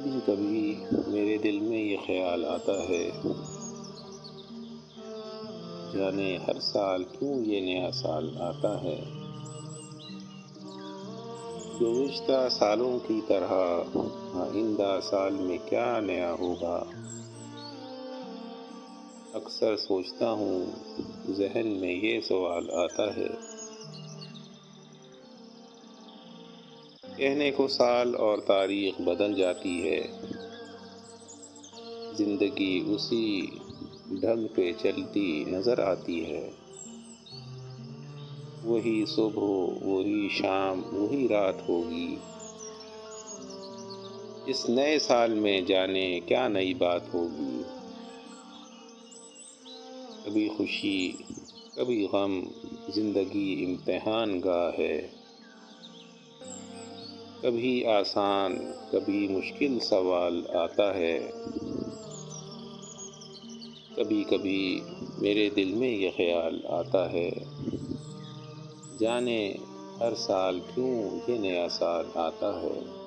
کبھی کبھی میرے دل میں یہ خیال آتا ہے، جانے ہر سال کیوں یہ نیا سال آتا ہے۔ گزشتہ سالوں کی طرح آئندہ سال میں کیا نیا ہوگا، اکثر سوچتا ہوں، ذہن میں یہ سوال آتا ہے۔ کہنے کو سال اور تاریخ بدل جاتی ہے، زندگی اسی ڈھنگ پہ چلتی نظر آتی ہے۔ وہی صبح، وہی شام، وہی رات ہوگی۔ اس نئے سال میں جانے کیا نئی بات ہوگی۔ کبھی خوشی، کبھی غم، زندگی امتحان گاہ ہے۔ کبھی آسان، کبھی مشکل سوال آتا ہے۔ کبھی کبھی میرے دل میں یہ خیال آتا ہے، جانے ہر سال کیوں یہ نیا سال آتا ہے۔